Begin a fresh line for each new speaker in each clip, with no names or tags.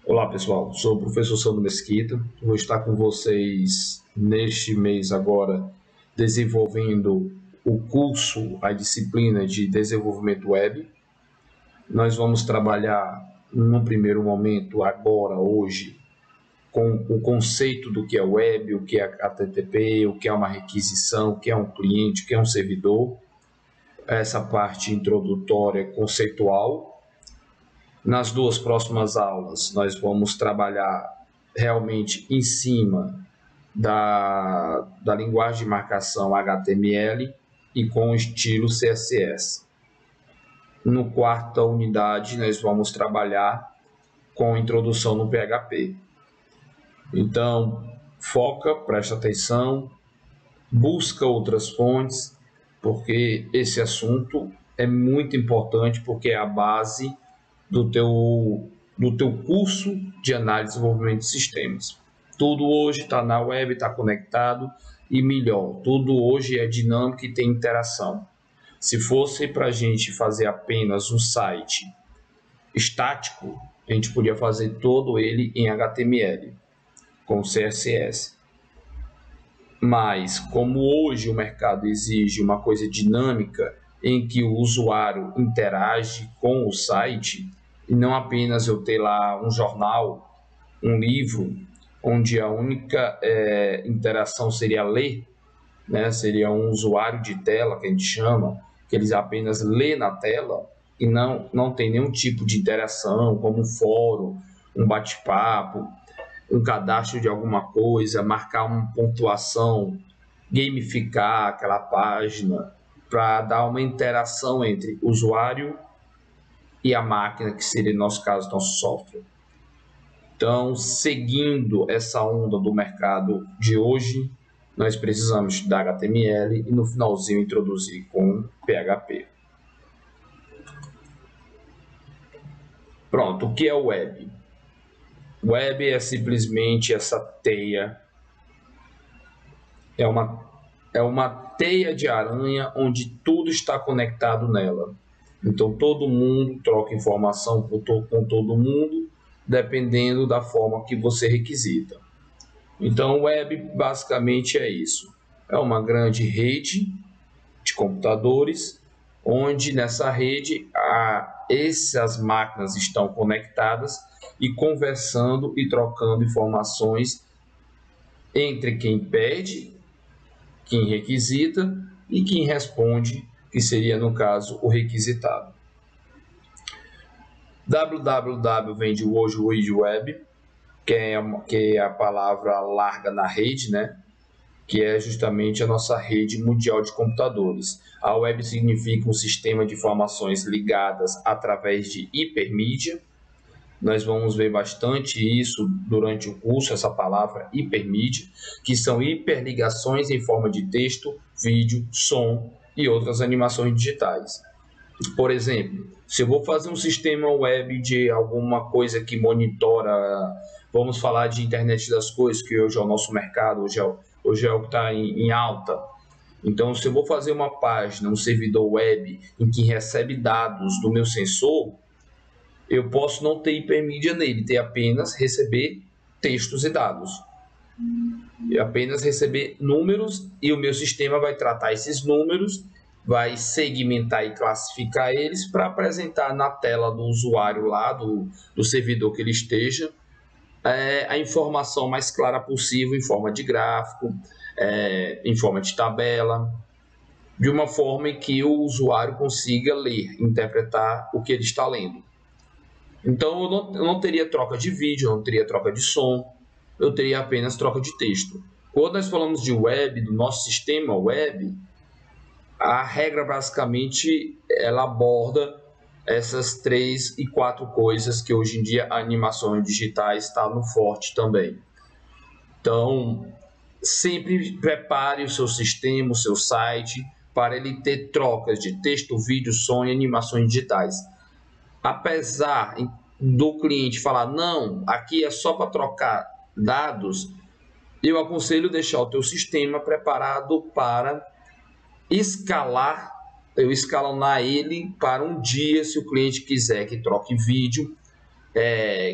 Olá pessoal, sou o professor Sandro Mesquita, vou estar com vocês neste mês agora desenvolvendo o curso, a disciplina de desenvolvimento web. Nós vamos trabalhar no primeiro momento, agora, hoje, com o conceito do que é web, o que é HTTP, o que é uma requisição, o que é um cliente, o que é um servidor, essa parte introdutória conceitual. Nas duas próximas aulas, nós vamos trabalhar realmente em cima da linguagem de marcação HTML e com o estilo CSS. No quarta unidade, nós vamos trabalhar com introdução no PHP. Então, foca, presta atenção, busca outras fontes, porque esse assunto é muito importante, porque é a base do teu curso de análise e desenvolvimento de sistemas. Tudo hoje está na web, está conectado e melhor, tudo hoje é dinâmico e tem interação. Se fosse para a gente fazer apenas um site estático, a gente podia fazer todo ele em HTML, com CSS. Mas, como hoje o mercado exige uma coisa dinâmica, em que o usuário interage com o site, e não apenas eu ter lá um jornal, um livro, onde a única interação seria ler, né? Seria um usuário de tela, que a gente chama, que eles apenas lê na tela e não tem nenhum tipo de interação, como um fórum, um bate-papo, um cadastro de alguma coisa, marcar uma pontuação, gamificar aquela página para dar uma interação entre o usuário e a máquina, que seria, no nosso caso, nosso software. Então, seguindo essa onda do mercado de hoje, nós precisamos da HTML e no finalzinho introduzir com PHP. Pronto, o que é o web? Web é simplesmente essa teia, é uma teia de aranha onde tudo está conectado nela. Então, todo mundo troca informação com todo mundo, dependendo da forma que você requisita. Então, o web basicamente é isso. É uma grande rede de computadores, onde nessa rede essas máquinas estão conectadas e conversando e trocando informações entre quem pede, quem requisita e quem responde, que seria, no caso, o requisitado. www vem de World Wide Web, que é a palavra larga na rede, né? Que é justamente a nossa rede mundial de computadores. A web significa um sistema de informações ligadas através de hipermídia. Nós vamos ver bastante isso durante o curso, essa palavra hipermídia, que são hiperligações em forma de texto, vídeo, som e outras animações digitais. Por exemplo, se eu vou fazer um sistema web de alguma coisa que monitora, vamos falar de internet das coisas, que hoje é o nosso mercado, hoje é o que está em alta. Então, se eu vou fazer uma página, um servidor web em que recebe dados do meu sensor, eu posso não ter hipermídia nele, ter apenas receber textos e dados. Eu apenas receber números e o meu sistema vai tratar esses números, vai segmentar e classificar eles para apresentar na tela do usuário lá, do servidor que ele esteja, a informação mais clara possível em forma de gráfico, em forma de tabela, de uma forma em que o usuário consiga ler, interpretar o que ele está lendo. Então, eu não teria troca de vídeo, eu não teria troca de som, eu teria apenas troca de texto. Quando nós falamos de web, do nosso sistema web, a regra basicamente ela aborda essas 3 e 4 coisas que hoje em dia a animações digitais está no forte também. Então, sempre prepare o seu sistema, o seu site, para ele ter trocas de texto, vídeo, som e animações digitais. Apesar do cliente falar, não, aqui é só para trocar dados, eu aconselho deixar o teu sistema preparado para escalonar ele para um dia, se o cliente quiser que troque vídeo,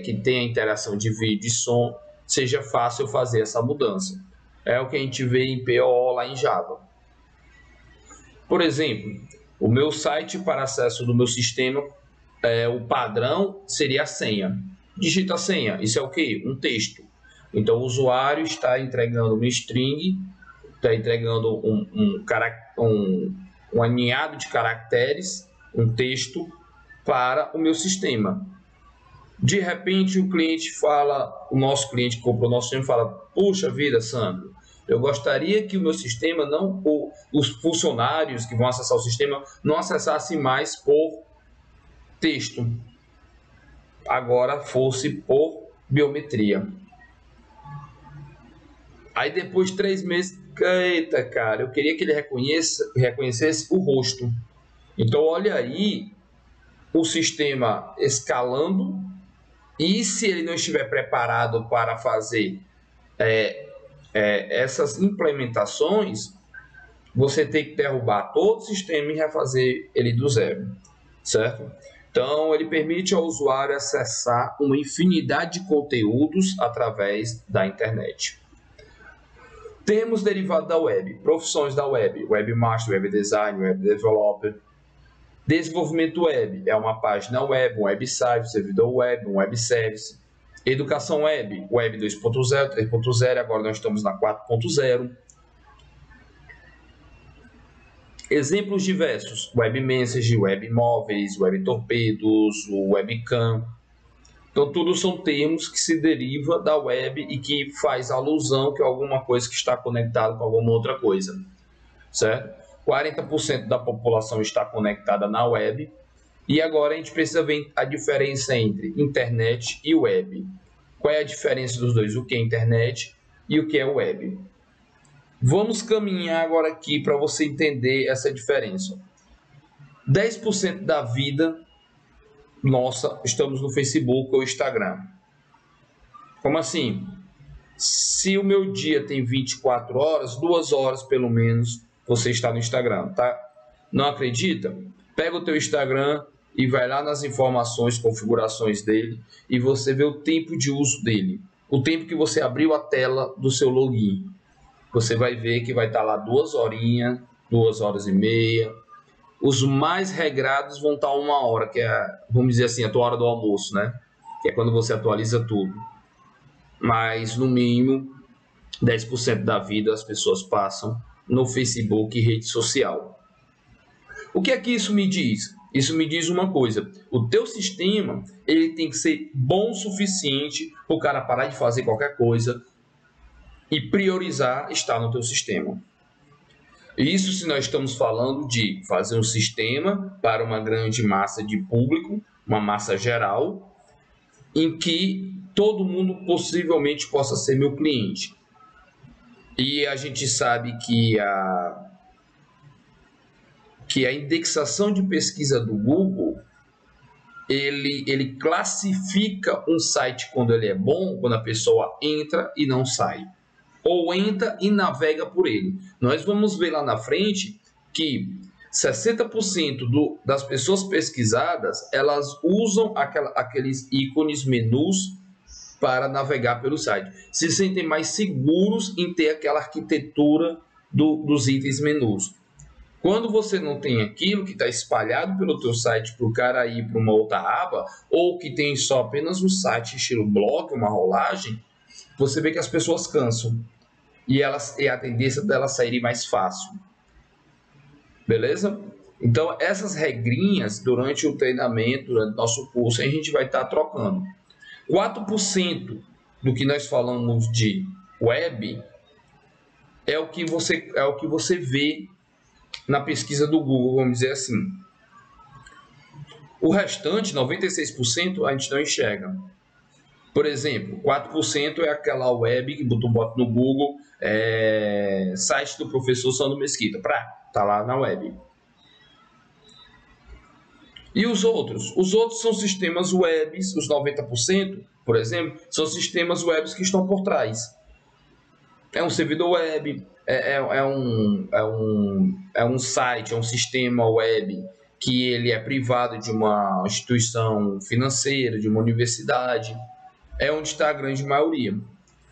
que tenha interação de vídeo e som, seja fácil fazer essa mudança. É o que a gente vê em POO lá em Java. Por exemplo, o meu site para acesso do meu sistema, o padrão seria a senha. Digita a senha, isso é o quê? Um texto. Então o usuário está entregando uma string, está entregando um aninhado de caracteres, um texto para o meu sistema. De repente o cliente fala, o nosso cliente que comprou o nosso sistema fala: puxa vida, Sandro, eu gostaria que o meu sistema não, os funcionários que vão acessar o sistema não acessassem mais por texto, agora fosse por biometria. Aí depois de 3 meses, eita cara, eu queria que ele reconhecesse o rosto. Então olha aí o sistema escalando, e se ele não estiver preparado para fazer essas implementações, você tem que derrubar todo o sistema e refazer ele do zero, certo? Então, ele permite ao usuário acessar uma infinidade de conteúdos através da internet. Temos derivado da web, profissões da web, webmaster, web design, web developer. Desenvolvimento web é uma página web, um website, um servidor web, um web service. Educação web, web 2.0, 3.0, agora nós estamos na 4.0. Exemplos diversos: web message, web móveis, web torpedos, webcam. Então, tudo são termos que se derivam da web e que faz alusão que é alguma coisa que está conectada com alguma outra coisa, certo? 40% da população está conectada na web. E agora a gente precisa ver a diferença entre internet e web. Qual é a diferença dos dois? O que é internet e o que é web? Vamos caminhar agora aqui para você entender essa diferença. 10% da vida nossa estamos no Facebook ou Instagram. Como assim? Se o meu dia tem 24 horas, 2 horas pelo menos você está no Instagram, tá? Não acredita? Pega o teu Instagram e vai lá nas informações, configurações dele, e você vê o tempo de uso dele. O tempo que você abriu a tela do seu login. Você vai ver que vai estar lá 2 horinhas, 2 horas e meia. Os mais regrados vão estar 1 hora, que é, vamos dizer assim, a tua hora do almoço, né? Que é quando você atualiza tudo. Mas, no mínimo, 10% da vida as pessoas passam no Facebook e rede social. O que é que isso me diz? Isso me diz uma coisa: o teu sistema ele tem que ser bom o suficiente para o cara parar de fazer qualquer coisa e priorizar estar no teu sistema. Isso se nós estamos falando de fazer um sistema para uma grande massa de público, uma massa geral, em que todo mundo possivelmente possa ser meu cliente. E a gente sabe que a indexação de pesquisa do Google, ele classifica um site quando ele é bom, quando a pessoa entra e não sai, ou entra e navega por ele. Nós vamos ver lá na frente que 60% das pessoas pesquisadas, elas usam aqueles ícones, menus, para navegar pelo site. Se sentem mais seguros em ter aquela arquitetura dos itens menus. Quando você não tem aquilo que está espalhado pelo teu site para o cara ir para uma outra aba, ou que tem só apenas um site estilo blog, uma rolagem, você vê que as pessoas cansam. E a tendência delas saírem mais fácil. Beleza? Então, essas regrinhas, durante o treinamento, durante o nosso curso, a gente vai estar trocando. 4% do que nós falamos de web é o que você vê na pesquisa do Google, vamos dizer assim. O restante, 96%, a gente não enxerga. Por exemplo, 4% é aquela web que tu bota no Google, site do professor Sandro Mesquita, tá lá na web. E os outros? Os outros são sistemas webs, os 90%, por exemplo, são sistemas webs que estão por trás. É um servidor web, é um site, é um sistema web que ele é privado de uma instituição financeira, de uma universidade, é onde está a grande maioria.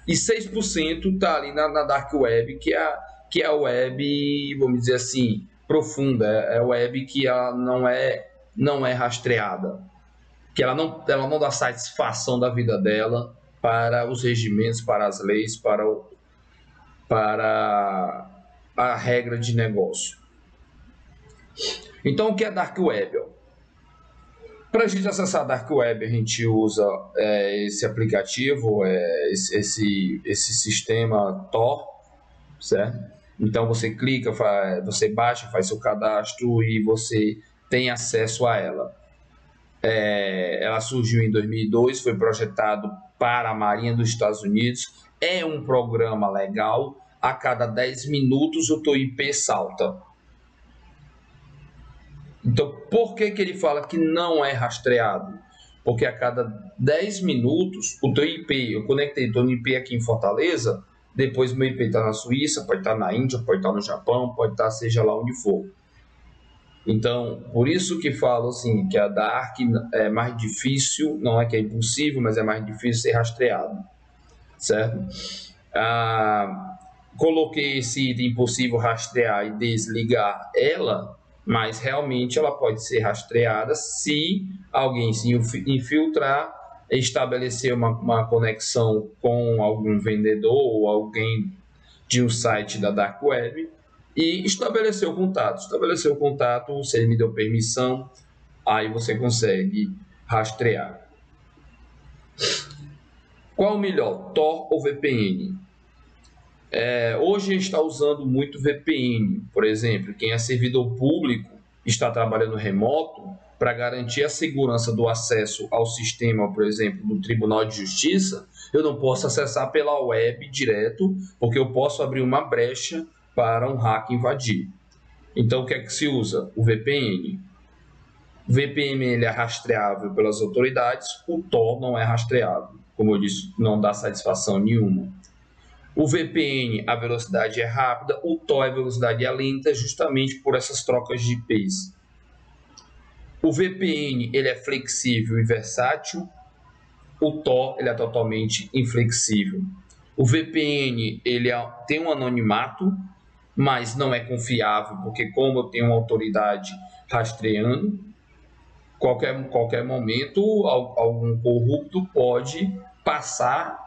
E 6% está ali na Dark Web, que é a web, vamos dizer assim, profunda, é a web que ela não é rastreada, que ela não dá satisfação da vida dela para os regimentos, para as leis, para a regra de negócio. Então, o que é Dark Web? Para a gente acessar a Dark Web, a gente usa esse aplicativo, esse sistema Tor, certo? Então, você clica, você baixa, faz seu cadastro e você tem acesso a ela. Ela surgiu em 2002, foi projetado para a Marinha dos Estados Unidos, é um programa legal, a cada 10 minutos o teu IP salta. Então, por que ele fala que não é rastreado? Porque a cada 10 minutos o teu IP, eu conectei teu IP aqui em Fortaleza, depois meu IP está na Suíça, pode estar na Índia, pode estar no Japão, pode estar seja lá onde for. Então, por isso que falo assim, que a Dark é mais difícil, não é que é impossível, mas é mais difícil ser rastreado, certo? Coloquei esse item impossível rastrear e desligar ela, mas realmente ela pode ser rastreada se alguém se infiltrar, estabelecer uma conexão com algum vendedor ou alguém de um site da Dark Web e estabelecer o contato. Estabelecer o contato, se ele me deu permissão, aí você consegue rastrear. Qual o melhor, Tor ou VPN? Hoje a gente está usando muito VPN, por exemplo, quem é servidor público está trabalhando remoto para garantir a segurança do acesso ao sistema, por exemplo, do Tribunal de Justiça, eu não posso acessar pela web direto, porque eu posso abrir uma brecha para um hacker invadir. Então, o que é que se usa? O VPN. O VPN ele é rastreável pelas autoridades, o Tor não é rastreável. Como eu disse, não dá satisfação nenhuma. O VPN, a velocidade é rápida, o Tor, a velocidade é lenta, justamente por essas trocas de IPs. O VPN ele é flexível e versátil, o Tor ele é totalmente inflexível. O VPN ele tem um anonimato, mas não é confiável, porque como eu tenho uma autoridade rastreando, qualquer momento algum corrupto pode passar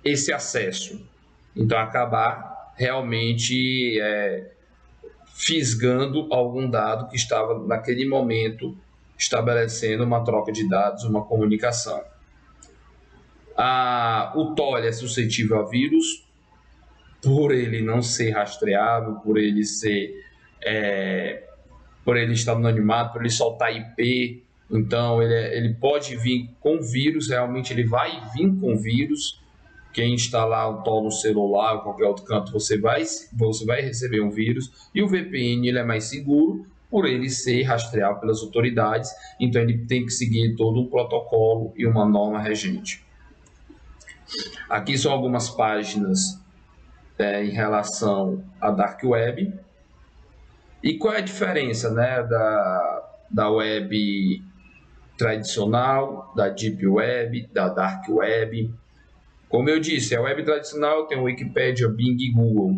esse acesso. Então, acabar realmente fisgando algum dado que estava naquele momento estabelecendo uma troca de dados, uma comunicação. O Tor é suscetível a vírus, por ele não ser rastreável, por ele estar no anonimato, por ele soltar IP. Então, ele pode vir com vírus, realmente ele vai vir com vírus. Quem instalar o Tor no celular ou qualquer outro canto, você vai receber um vírus. E o VPN ele é mais seguro por ele ser rastreado pelas autoridades, então ele tem que seguir todo um protocolo e uma norma regente. Aqui são algumas páginas em relação à Dark Web. E qual é a diferença, né, da web tradicional, da Deep Web, da Dark Web? Como eu disse, a web tradicional tem Wikipedia, Bing e Google.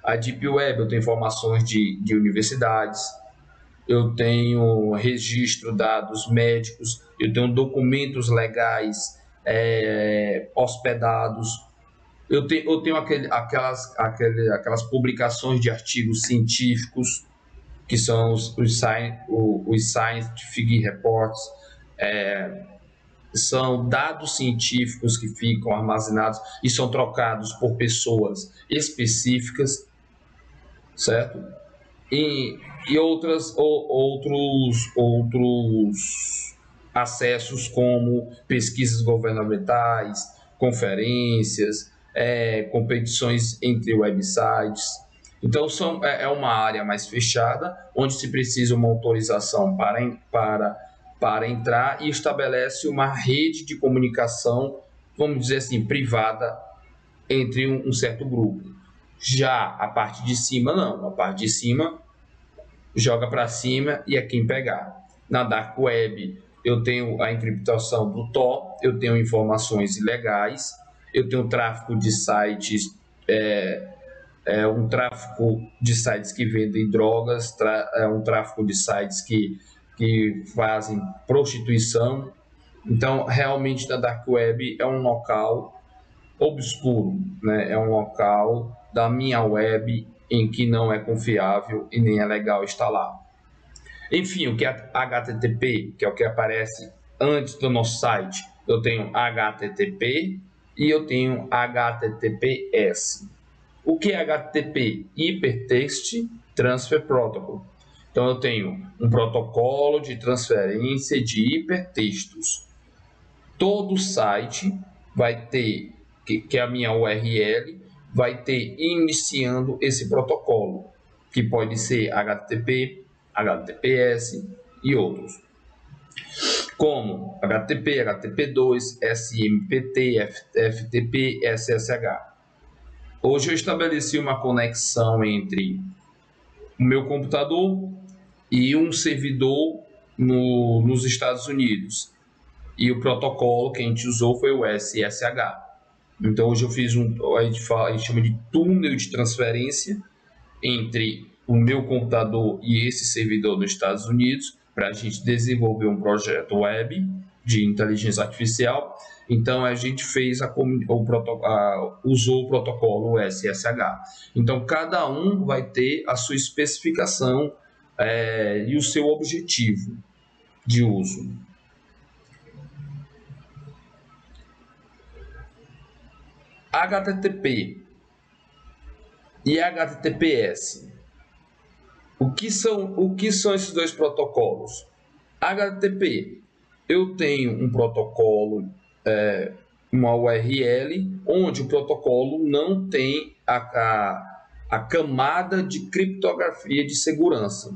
A Deep Web eu tenho informações de universidades, eu tenho registro, dados médicos, eu tenho documentos legais hospedados, eu tenho aquelas publicações de artigos científicos, que são os Scientific Reports, são dados científicos que ficam armazenados e são trocados por pessoas específicas, certo? E outros acessos como pesquisas governamentais, conferências, competições entre websites. Então, é uma área mais fechada, onde se precisa uma autorização para entrar e estabelece uma rede de comunicação, vamos dizer assim, privada entre um certo grupo. Já a parte de cima, não. A parte de cima joga para cima e é quem pegar. Na Dark Web, eu tenho a encriptação do Tor, eu tenho informações ilegais, eu tenho tráfego de sites, um tráfego de sites que vendem drogas, um tráfego de sites que fazem prostituição. Então, realmente, na Dark Web é um local obscuro, né? É um local da minha web em que não é confiável e nem é legal estar lá. Enfim, o que é HTTP, que é o que aparece antes do nosso site, eu tenho HTTP e eu tenho HTTPS. O que é HTTP? Hypertext Transfer Protocol. Então, eu tenho um protocolo de transferência de hipertextos. Todo site vai ter, que é a minha URL, vai ter iniciando esse protocolo, que pode ser HTTP, HTTPS e outros, como HTTP, HTTP2, SMPT, FTP, SSH. Hoje eu estabeleci uma conexão entre o meu computador e um servidor nos Estados Unidos. E o protocolo que a gente usou foi o SSH. Então hoje eu fiz a gente chama de túnel de transferência entre o meu computador e esse servidor nos Estados Unidos para a gente desenvolver um projeto web de inteligência artificial. Então a gente fez usou o protocolo SSH. Então cada um vai ter a sua especificação e o seu objetivo de uso. HTTP e HTTPS. O que são esses dois protocolos? HTTP, eu tenho um protocolo, uma URL, onde o protocolo não tem a camada de criptografia de segurança,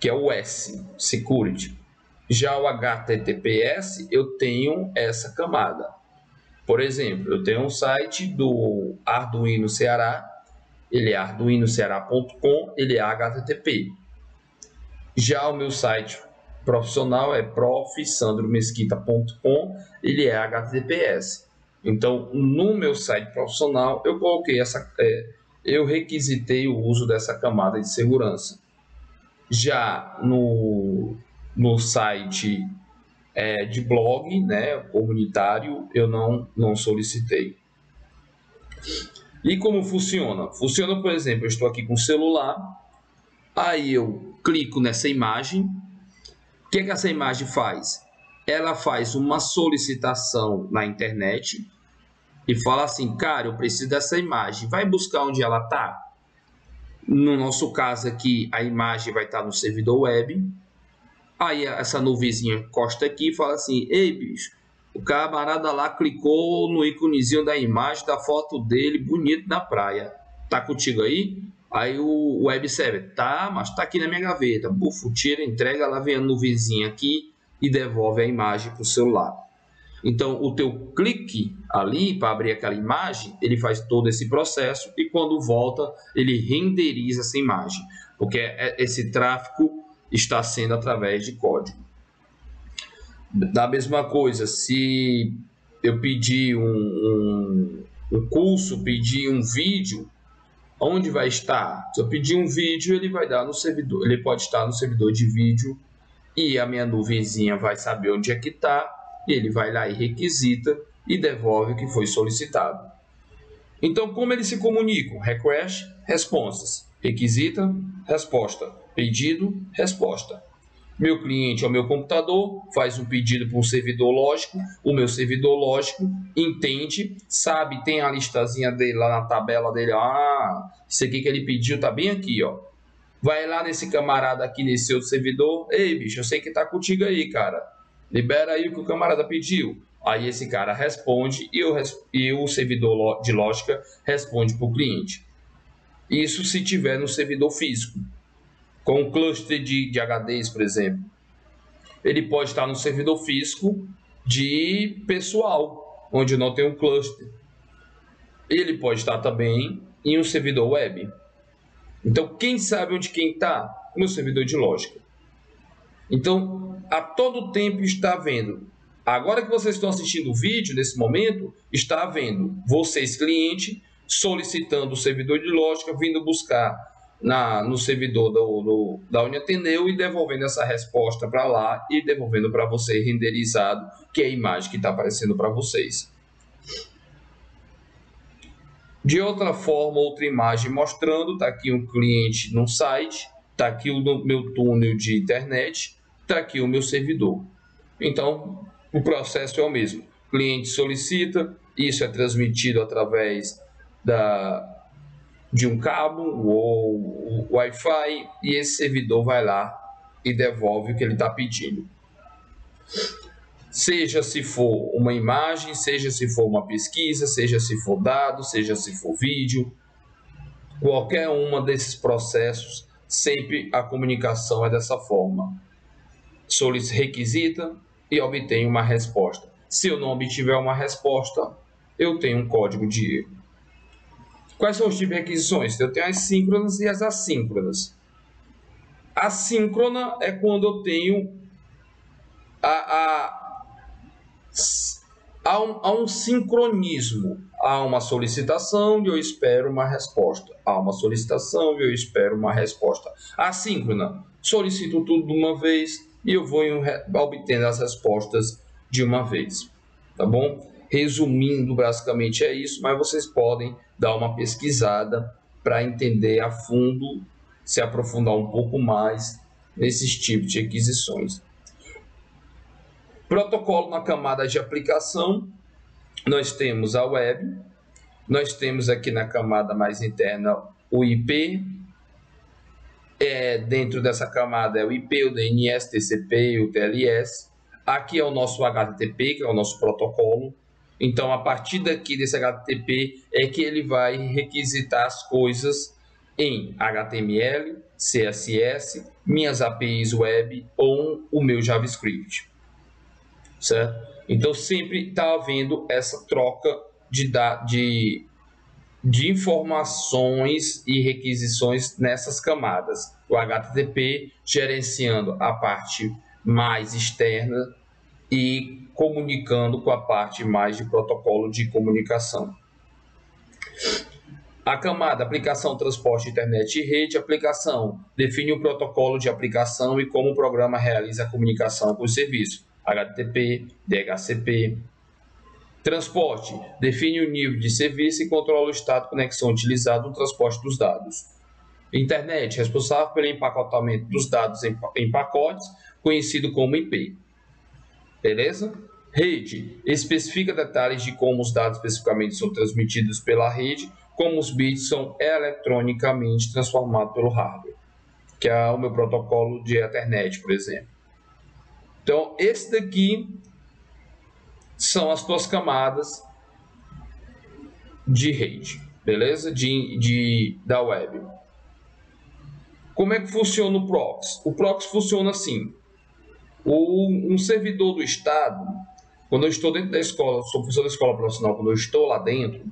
que é o S, Security. Já o HTTPS, eu tenho essa camada. Por exemplo, eu tenho um site do Arduino Ceará, ele é arduinoceará.com, ele é HTTP. Já o meu site profissional é profsandromesquita.com, ele é HTTPS. Então, no meu site profissional, eu coloquei eu requisitei o uso dessa camada de segurança. Já no site de blog, né, comunitário, eu não solicitei. E como funciona? Funciona, por exemplo, eu estou aqui com o celular, aí eu clico nessa imagem. O que essa imagem faz? Ela faz uma solicitação na internet e fala assim, cara, eu preciso dessa imagem, vai buscar onde ela está. No nosso caso aqui, a imagem vai estar no servidor web. Aí essa nuvenzinha encosta aqui e fala assim, ei bicho, o camarada lá clicou no íconezinho da imagem, da foto dele, bonito na praia. Tá contigo aí? Aí o web server, tá, mas tá aqui na minha gaveta. Bufo, tira, entrega, lá vem a nuvenzinha aqui e devolve a imagem para o celular. Então, o teu clique ali para abrir aquela imagem, ele faz todo esse processo e quando volta, ele renderiza essa imagem. Porque esse tráfego está sendo através de código. Da mesma coisa, se eu pedir um curso, pedir um vídeo, onde vai estar? Se eu pedir um vídeo, ele vai dar no servidor, ele pode estar no servidor de vídeo e a minha nuvenzinha vai saber onde é que está, e ele vai lá e requisita e devolve o que foi solicitado. Então, como eles se comunicam? Request, respostas. Requisita, resposta. Pedido, resposta. Meu cliente é o meu computador, faz um pedido para um servidor lógico, o meu servidor lógico entende, sabe, tem a listazinha dele lá na tabela dele, isso aqui que ele pediu tá bem aqui, ó. Vai lá nesse camarada aqui, nesse outro servidor, ei bicho, eu sei que tá contigo aí, cara, libera aí o que o camarada pediu. Aí esse cara responde e o servidor de lógica responde para o cliente. Isso se tiver no servidor físico. Com um cluster de HDs, por exemplo. Ele pode estar no servidor físico de pessoal, onde não tem um cluster. Ele pode estar também em um servidor web. Então, quem sabe onde quem está? o meu servidor de lógica. Então, a todo tempo está havendo. Agora que vocês estão assistindo o vídeo, nesse momento, está havendo vocês, cliente, solicitando o servidor de lógica, vindo buscar no servidor da Uniateneu e devolvendo essa resposta para lá e devolvendo para você renderizado, que é a imagem que está aparecendo para vocês. De outra forma, outra imagem mostrando, está aqui um cliente no site, está aqui o meu túnel de internet, está aqui o meu servidor. Então, o processo é o mesmo. O cliente solicita, isso é transmitido através de um cabo ou Wi-Fi, e esse servidor vai lá e devolve o que ele está pedindo. Seja se for uma imagem, seja se for uma pesquisa, seja se for dado, seja se for vídeo, qualquer uma desses processos, sempre a comunicação é dessa forma. Requisita e obtém uma resposta. Se eu não obtiver uma resposta, eu tenho um código de erro. Quais são os tipos de requisições? Eu tenho as síncronas e as assíncronas. A síncrona é quando eu tenho há um sincronismo. Há uma solicitação e eu espero uma resposta. Há uma solicitação e eu espero uma resposta. Assíncrona, solicito tudo de uma vez e eu vou obtendo as respostas de uma vez. Tá bom? Resumindo, basicamente é isso, mas vocês podem dar uma pesquisada para entender a fundo, se aprofundar um pouco mais nesses tipos de requisições. Protocolo na camada de aplicação, nós temos a web, nós temos aqui na camada mais interna o IP, dentro dessa camada é o IP, o DNS, TCP e o TLS, aqui é o nosso HTTP, que é o nosso protocolo. Então, a partir daqui desse HTTP é que ele vai requisitar as coisas em HTML, CSS, minhas APIs web ou o meu JavaScript. Certo? Então, sempre está havendo essa troca de informações e requisições nessas camadas. O HTTP gerenciando a parte mais externa e comunicando com a parte mais de protocolo de comunicação. A camada aplicação, transporte, internet e rede. Aplicação define o protocolo de aplicação e como o programa realiza a comunicação com o serviço. HTTP, DHCP. Transporte define o nível de serviço e controla o estado de conexão utilizado no transporte dos dados. Internet responsável pelo empacotamento dos dados em pacotes, conhecido como IP. Beleza? Rede especifica detalhes de como os dados especificamente são transmitidos pela rede, como os bits são eletronicamente transformados pelo hardware, que é o meu protocolo de Ethernet, por exemplo. Então, esse daqui são as tuas camadas de rede, beleza? Da web. Como é que funciona o proxy? O proxy funciona assim. Um servidor do Estado, quando eu estou dentro da escola, sou professor da escola profissional, quando eu estou lá dentro,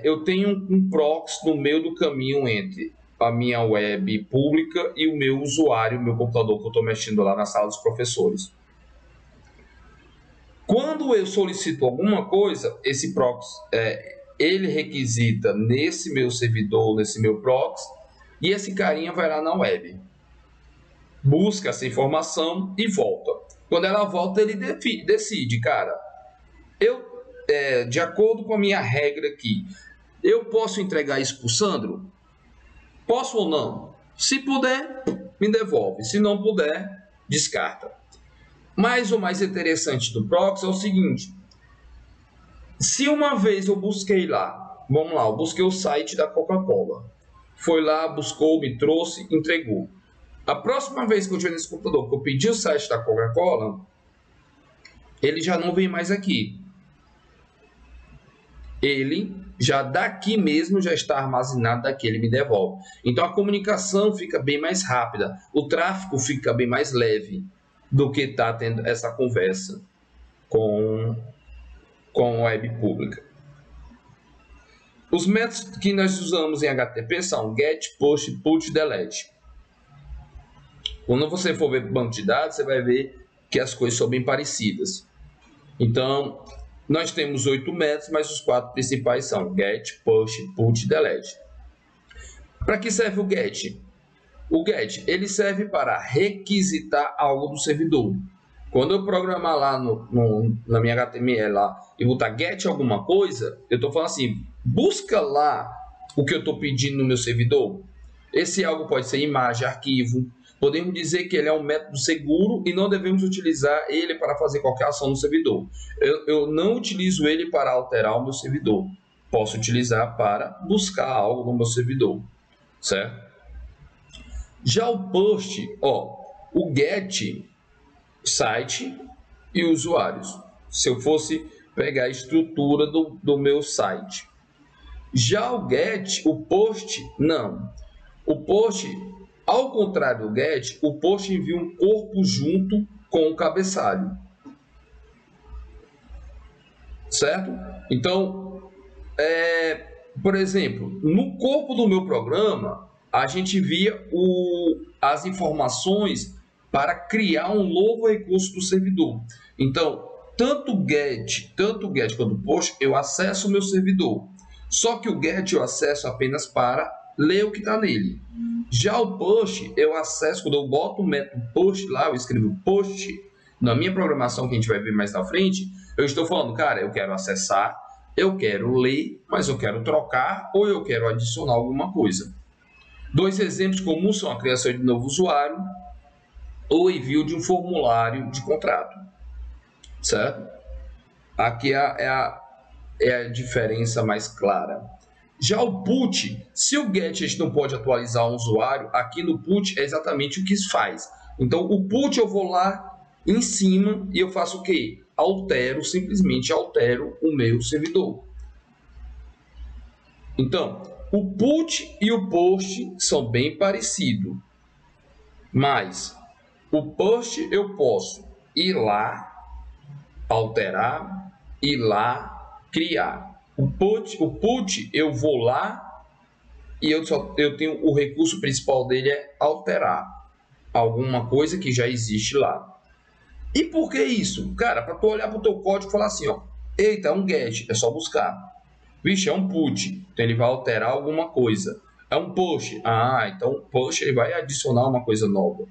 eu tenho um proxy no meio do caminho entre a minha web pública e o meu usuário, o meu computador que eu estou mexendo lá na sala dos professores. Quando eu solicito alguma coisa, esse proxy, ele requisita nesse meu servidor, nesse meu proxy, e esse carinha vai lá na web, busca essa informação e volta. Quando ela volta, ele decide, cara, de acordo com a minha regra aqui, eu posso entregar isso para o Sandro? Posso ou não? Se puder, me devolve. Se não puder, descarta. Mas o mais interessante do proxy é o seguinte: se uma vez eu busquei lá, vamos lá, eu busquei o site da Coca-Cola, foi lá, buscou, me trouxe, entregou. A próxima vez que eu tiver nesse computador, que eu pedi o site da Coca-Cola, ele já não vem mais aqui. Ele já daqui mesmo já está armazenado daqui, ele me devolve. Então a comunicação fica bem mais rápida, o tráfego fica bem mais leve do que está tendo essa conversa com a web pública. Os métodos que nós usamos em HTTP são GET, POST, PUT, DELETE. Quando você for ver banco de dados, você vai ver que as coisas são bem parecidas. Então, nós temos 8 métodos, mas os 4 principais são get, push, put e delete. Para que serve o get? O get, ele serve para requisitar algo do servidor. Quando eu programar lá na minha HTML lá, e botar get alguma coisa, eu estou falando assim, busca lá o que eu estou pedindo no meu servidor. Esse algo pode ser imagem, arquivo. Podemos dizer que ele é um método seguro e não devemos utilizar ele para fazer qualquer ação no servidor. Eu não utilizo ele para alterar o meu servidor. Posso utilizar para buscar algo no meu servidor, certo? Já o post, o get, site e usuários. Se eu fosse pegar a estrutura do meu site. Já o get, o post, não. O post, ao contrário do get, o post envia um corpo junto com o cabeçalho. Certo? Então, por exemplo, no corpo do meu programa, a gente envia as informações para criar um novo recurso do servidor. Então, tanto o get quanto o post, eu acesso o meu servidor. Só que o get eu acesso apenas para ler o que está nele. Já o push, eu acesso, quando eu boto o método push lá, eu escrevo push, na minha programação que a gente vai ver mais na frente, eu estou falando, cara, eu quero acessar, eu quero ler, mas eu quero trocar ou eu quero adicionar alguma coisa. 2 exemplos comuns são a criação de novo usuário ou envio de um formulário de contrato, certo? Aqui é a diferença mais clara. Já o put, se o get a gente não pode atualizar um usuário, aqui no put é exatamente o que isso faz. Então, o put eu vou lá em cima e eu faço o quê? Simplesmente altero o meu servidor. Então, o put e o post são bem parecidos, mas o post eu posso ir lá, alterar, ir lá, criar. O put eu vou lá e eu tenho o recurso principal dele é alterar alguma coisa que já existe lá. E por que isso? Cara, para tu olhar para o teu código e falar assim, eita, é um get, é só buscar. Vixe, é um put, então ele vai alterar alguma coisa. É um push, então o push ele vai adicionar uma coisa nova.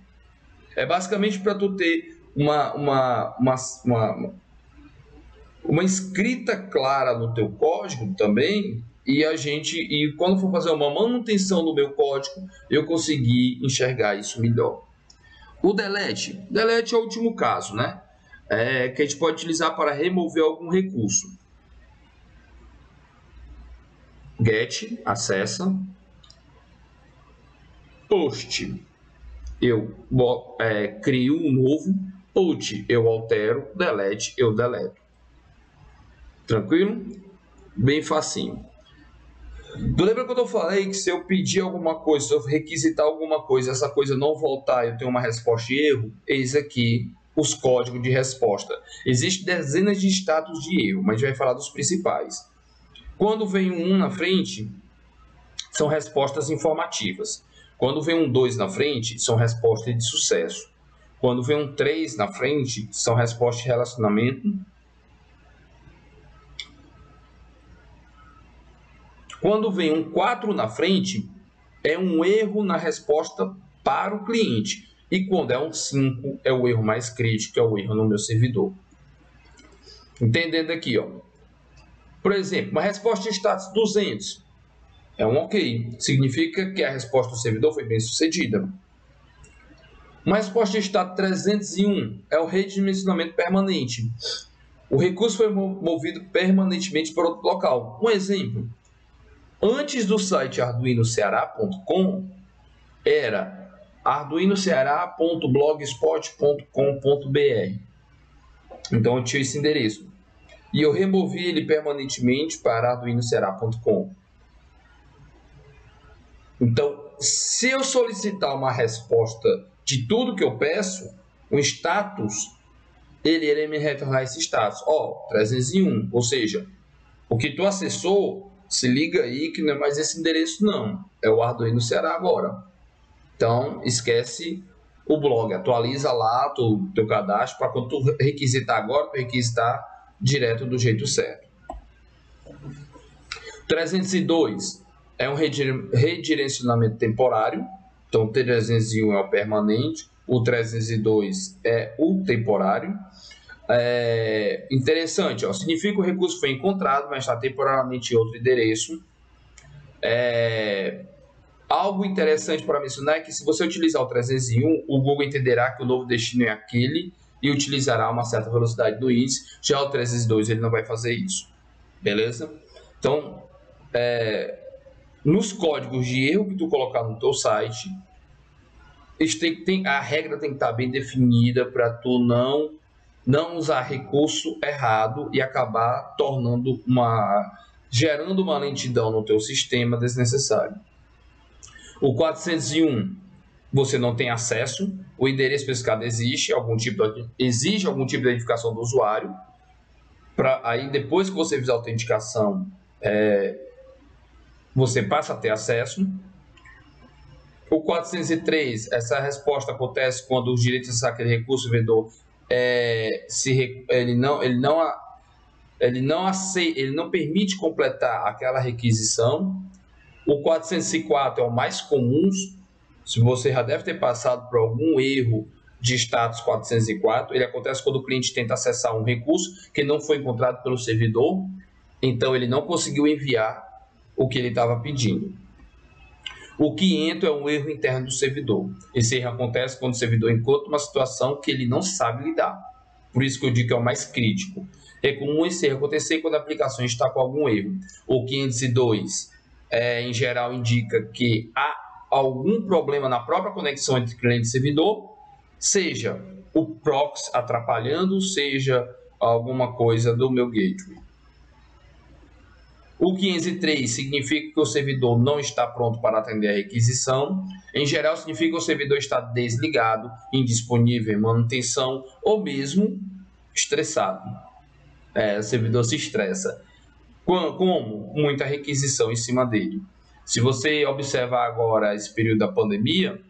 É basicamente para tu ter uma escrita clara no teu código também, e quando for fazer uma manutenção do meu código, eu conseguir enxergar isso melhor. O delete é o último caso, né? Que a gente pode utilizar para remover algum recurso. Get, acessa. Post, eu crio um novo. Put, eu altero. Delete, eu deleto. Tranquilo? Bem facinho. Tu lembra quando eu falei que se eu pedir alguma coisa, se eu requisitar alguma coisa, essa coisa não voltar, eu tenho uma resposta de erro? Eis aqui os códigos de resposta. Existem dezenas de status de erro, mas a gente vai falar dos principais. Quando vem um 1 na frente, são respostas informativas. Quando vem um 2 na frente, são respostas de sucesso. Quando vem um 3 na frente, são respostas de relacionamento. Quando vem um 4 na frente, é um erro na resposta para o cliente. E quando é um 5, é o erro mais crítico, é o erro no meu servidor. Entendendo aqui, por exemplo, uma resposta de status 200 é um ok. Significa que a resposta do servidor foi bem sucedida. Uma resposta de status 301 é o redimensionamento permanente. O recurso foi movido permanentemente para outro local. Um exemplo. Antes do site arduinoceará.com era arduinoceará.blogspot.com.br. Então eu tinha esse endereço. E eu removi ele permanentemente para arduinoceará.com. Então, se eu solicitar uma resposta de tudo que eu peço, um status, ele irá me retornar esse status. 301, ou seja, o que tu acessou, se liga aí que não é mais esse endereço não, é o Arduino Ceará agora. Então, esquece o blog. Atualiza lá o teu cadastro para quando tu requisitar agora, tu requisitar direto do jeito certo. 302 é um redirecionamento temporário. Então, o 301 é o permanente, o 302 é o temporário. Interessante, ó, significa que o recurso foi encontrado, mas está temporariamente em outro endereço. Algo interessante para mencionar é que se você utilizar o 301, o Google entenderá que o novo destino é aquele e utilizará uma certa velocidade do índice. Já o 302 ele não vai fazer isso, beleza? Então, nos códigos de erro que tu colocar no teu site, a regra tem que estar bem definida para tu não usar recurso errado e acabar gerando uma lentidão no teu sistema desnecessário. O 401 você não tem acesso, o endereço especificado exige algum tipo de identificação do usuário. Aí depois que você fizer a autenticação, você passa a ter acesso. O 403, essa resposta acontece quando os direitos de acessar aquele recurso, o vendedor ele não permite completar aquela requisição. O 404 é o mais comum. Se você já deve ter passado por algum erro de status 404, ele acontece quando o cliente tenta acessar um recurso que não foi encontrado pelo servidor, então ele não conseguiu enviar o que ele estava pedindo. O 500 é um erro interno do servidor. Esse erro acontece quando o servidor encontra uma situação que ele não sabe lidar. Por isso que eu digo que é o mais crítico. É comum esse erro acontecer quando a aplicação está com algum erro. O 502, em geral, indica que há algum problema na própria conexão entre cliente e servidor, seja o proxy atrapalhando, seja alguma coisa do meu gateway. O 503 significa que o servidor não está pronto para atender a requisição. Em geral, significa que o servidor está desligado, indisponível em manutenção ou mesmo estressado. O servidor se estressa. Como? Muita requisição em cima dele. Se você observar agora esse período da pandemia,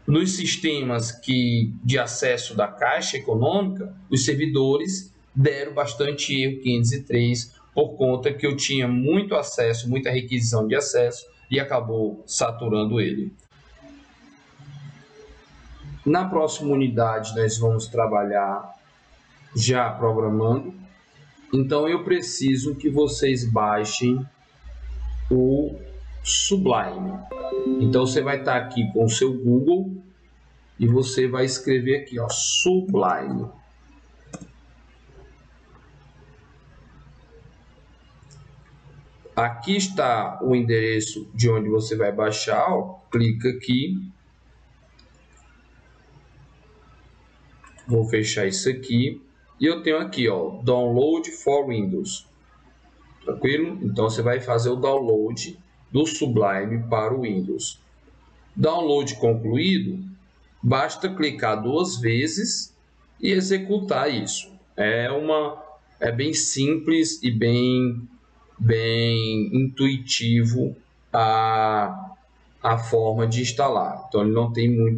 nos sistemas de acesso da Caixa Econômica, os servidores deram bastante erro 503 por conta que eu tinha muito acesso, muita requisição de acesso e acabou saturando ele. Na próxima unidade nós vamos trabalhar já programando. Então eu preciso que vocês baixem o Sublime. Então você vai estar aqui com o seu Google e você vai escrever aqui, ó, Sublime. Aqui está o endereço de onde você vai baixar, ó. Clica aqui. Vou fechar isso aqui. E eu tenho aqui, ó, Download for Windows. Tranquilo? Então você vai fazer o download do Sublime para o Windows. Download concluído, basta clicar 2 vezes e executar isso. É bem simples e bem intuitivo a forma de instalar. Então ele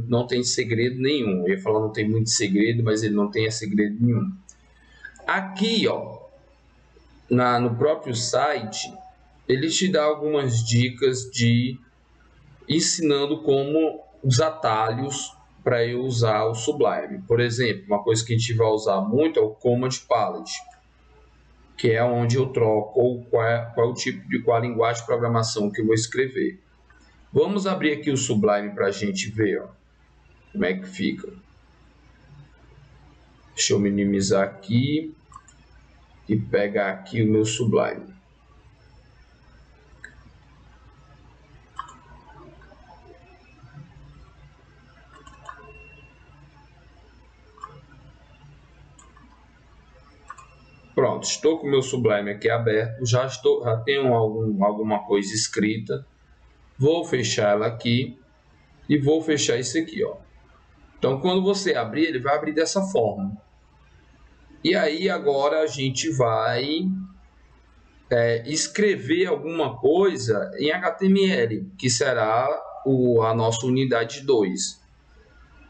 não tem segredo nenhum. Eu ia falar não tem muito segredo, mas ele não tem segredo nenhum. Aqui, ó, no próprio site, ele te dá algumas dicas ensinando como os atalhos para eu usar o Sublime. Por exemplo, uma coisa que a gente vai usar muito é o Command Palette, que é onde eu troco qual é o tipo de qual linguagem de programação que eu vou escrever. Vamos abrir aqui o Sublime para a gente ver, ó, como é que fica. Deixa eu minimizar aqui e pegar aqui o meu Sublime. Pronto, estou com o meu Sublime aqui aberto, já tenho alguma coisa escrita. Vou fechar ela aqui e vou fechar isso aqui, ó. Então, quando você abrir, ele vai abrir dessa forma. E aí, agora a gente vai escrever alguma coisa em HTML, que será a nossa unidade 2.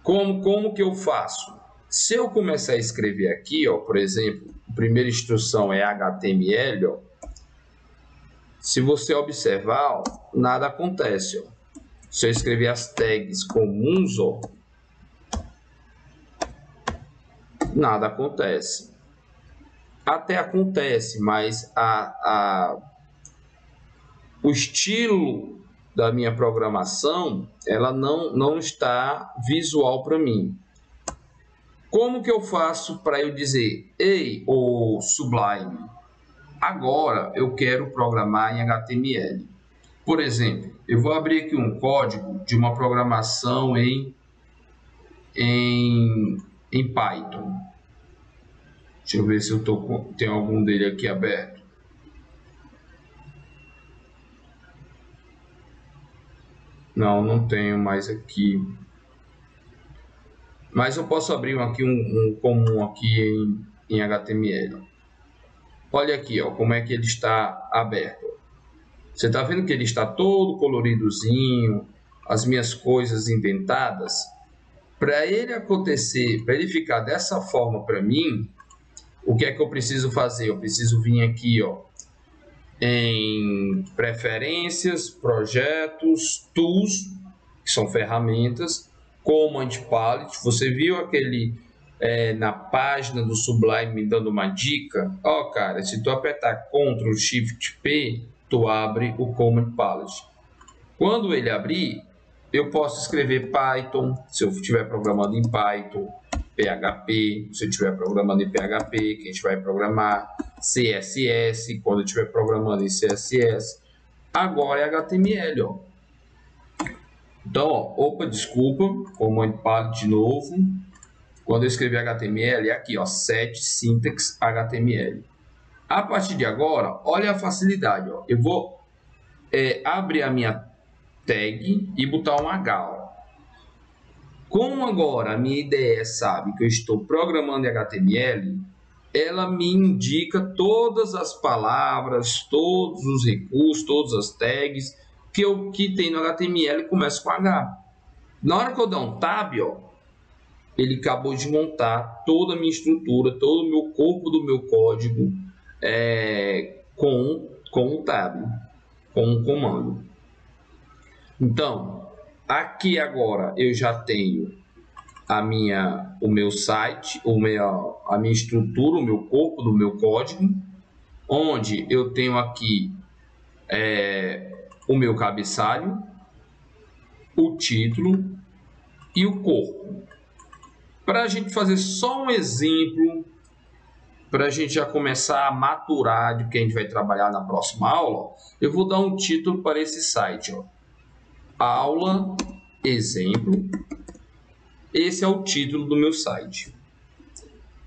Como que eu faço? Se eu começar a escrever aqui, ó, por exemplo, a primeira instrução é HTML, ó, se você observar, ó, nada acontece. Ó. Se eu escrever as tags comuns, ó, nada acontece. Até acontece, mas o estilo da minha programação, ela não está visual para mim. Como que eu faço para eu dizer, ei, ô Sublime, agora eu quero programar em HTML? Por exemplo, eu vou abrir aqui um código de uma programação em Python. Deixa eu ver se eu tenho algum dele aqui aberto. Não tenho mais aqui. Mas eu posso abrir aqui um comum aqui em HTML. Olha aqui, ó, como é que ele está aberto. Você está vendo que ele está todo coloridozinho, as minhas coisas indentadas? Para ele acontecer, para ele ficar dessa forma para mim, o que é que eu preciso fazer? Eu preciso vir aqui, ó, em preferências, projetos, tools, que são ferramentas, Command Palette. Você viu aquele na página do Sublime me dando uma dica? Ó, cara, se tu apertar Ctrl Shift P, tu abre o Command Palette. Quando ele abrir, eu posso escrever Python, se eu estiver programando em Python, PHP, se eu estiver programando em PHP, que a gente vai programar, CSS, quando eu estiver programando em CSS. Agora é HTML, ó. Então, ó, opa, desculpa, Command Palette de novo. Quando eu escrever HTML, é aqui, ó, set syntax HTML. A partir de agora, olha a facilidade, ó. Eu vou abrir a minha tag e botar um H, ó. Como agora a minha IDE sabe que eu estou programando em HTML, ela me indica todas as palavras, todos os recursos, todas as tags que tem no HTML e começa com H. Na hora que eu dar um Tab, ó, ele acabou de montar toda a minha estrutura, todo o meu corpo do meu código com um Tab, com um comando. Então, aqui agora eu já tenho o meu site, a minha estrutura, o meu corpo do meu código, onde eu tenho aqui o meu cabeçalho, o título e o corpo. Para a gente fazer só um exemplo, para a gente já começar a maturar de que a gente vai trabalhar na próxima aula, ó, eu vou dar um título para esse site, ó. Aula exemplo. Esse é o título do meu site.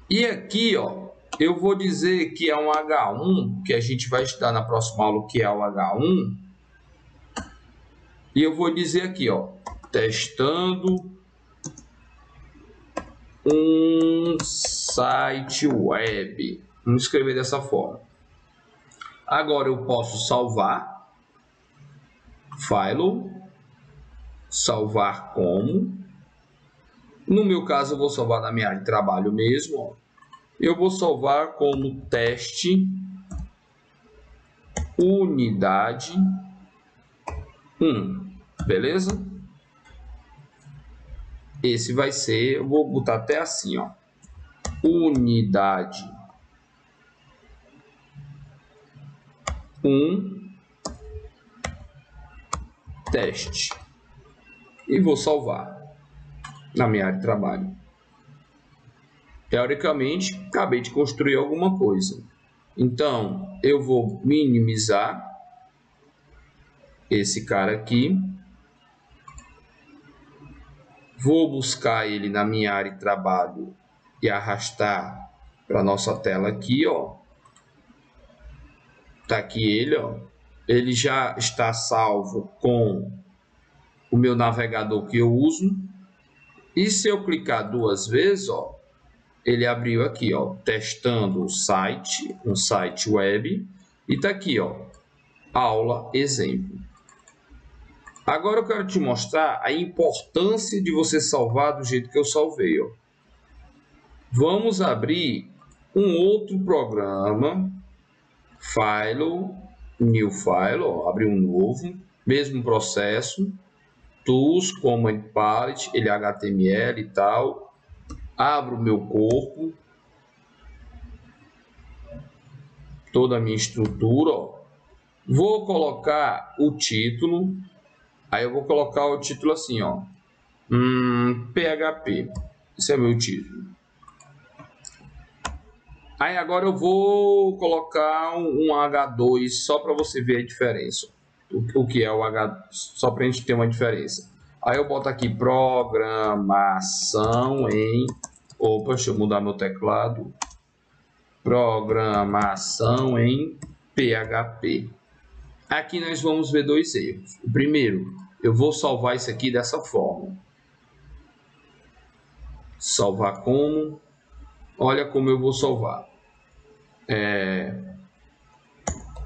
E aqui, ó, eu vou dizer que é um H1, que a gente vai estudar na próxima aula, que é o H1. E eu vou dizer aqui, ó, testando um site web. Vamos escrever dessa forma. Agora eu posso salvar. File. Salvar como. No meu caso, eu vou salvar na minha área de trabalho mesmo. Ó. Eu vou salvar como teste unidade 1. Beleza? Esse vai ser, eu vou botar até assim, ó. Unidade 1 teste. E vou salvar na minha área de trabalho. Teoricamente, acabei de construir alguma coisa. Então, eu vou minimizar esse cara aqui. Vou buscar ele na minha área de trabalho e arrastar para a nossa tela aqui, ó. Tá aqui ele, ó. Ele já está salvo com o meu navegador que eu uso. E se eu clicar duas vezes, ó, ele abriu aqui, ó, testando o site, um site web, e tá aqui, ó, aula exemplo. Agora eu quero te mostrar a importância de você salvar do jeito que eu salvei. Ó. Vamos abrir um outro programa, File, New File, ó, abrir um novo, mesmo processo, Tools, Command Palette, ele é HTML e tal, abro o meu corpo, toda a minha estrutura, ó. Vou colocar o título, aí eu vou colocar o título assim, ó, PHP, esse é meu título. Aí agora eu vou colocar um H2 só para você ver a diferença. O que é o H, só para a gente ter uma diferença. Aí eu boto aqui programação em... Opa, deixa eu mudar meu teclado. Programação em PHP. Aqui nós vamos ver dois erros. O primeiro, eu vou salvar isso aqui dessa forma. Salvar como? Olha como eu vou salvar.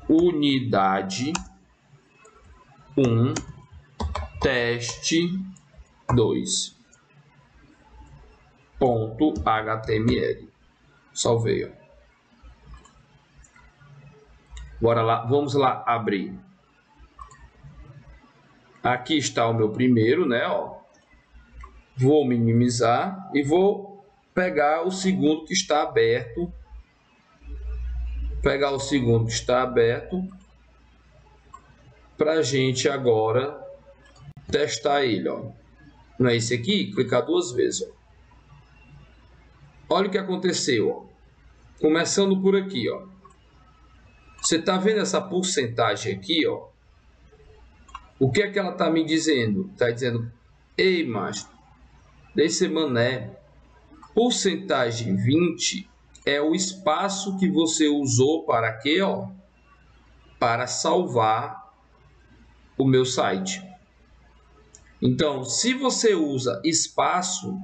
Unidade 1, teste 2. .html. Salvei. Ó. Bora lá, vamos lá abrir. Aqui está o meu primeiro, né? Ó. Vou minimizar e vou pegar o segundo que está aberto. Pegar o segundo que está aberto para a gente agora testar ele. Ó. Não é esse aqui? Clicar duas vezes. Ó. Olha o que aconteceu. Ó. Começando por aqui. Ó. Você está vendo essa porcentagem aqui? Ó? O que é que ela está me dizendo? Está dizendo, ei, macho, desse mané, porcentagem 20 é o espaço que você usou para quê? Ó? Para salvar o meu site. Então, se você usa espaço,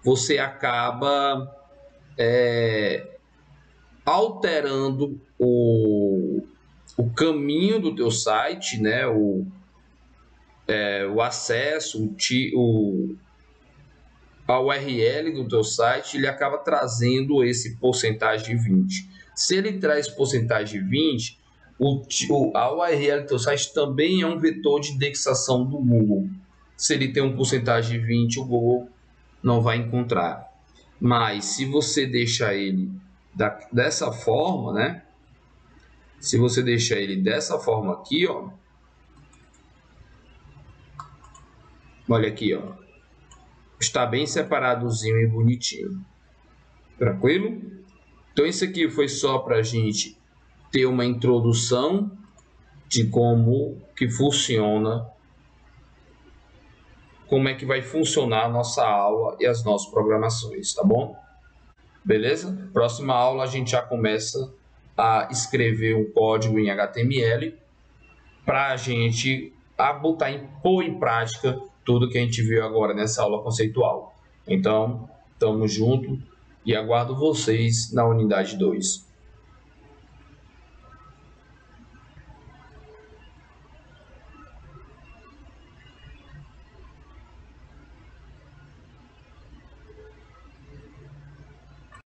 você acaba alterando o caminho do teu site, né? O acesso, a URL do teu site, ele acaba trazendo esse porcentagem 20. Se ele traz porcentagem 20, a URL do teu site também é um vetor de indexação do Google. Se ele tem um porcentagem 20, o Google não vai encontrar. Mas se você deixa ele dessa forma, né? Se você deixar ele dessa forma aqui, ó. Olha aqui, ó. Está bem separadozinho e bonitinho. Tranquilo? Então, isso aqui foi só para a gente ter uma introdução de como que funciona, como é que vai funcionar a nossa aula e as nossas programações, tá bom? Beleza? Próxima aula a gente já começa a escrever um código em HTML para a gente pôr em prática tudo que a gente viu agora nessa aula conceitual. Então, estamos juntos e aguardo vocês na unidade 2.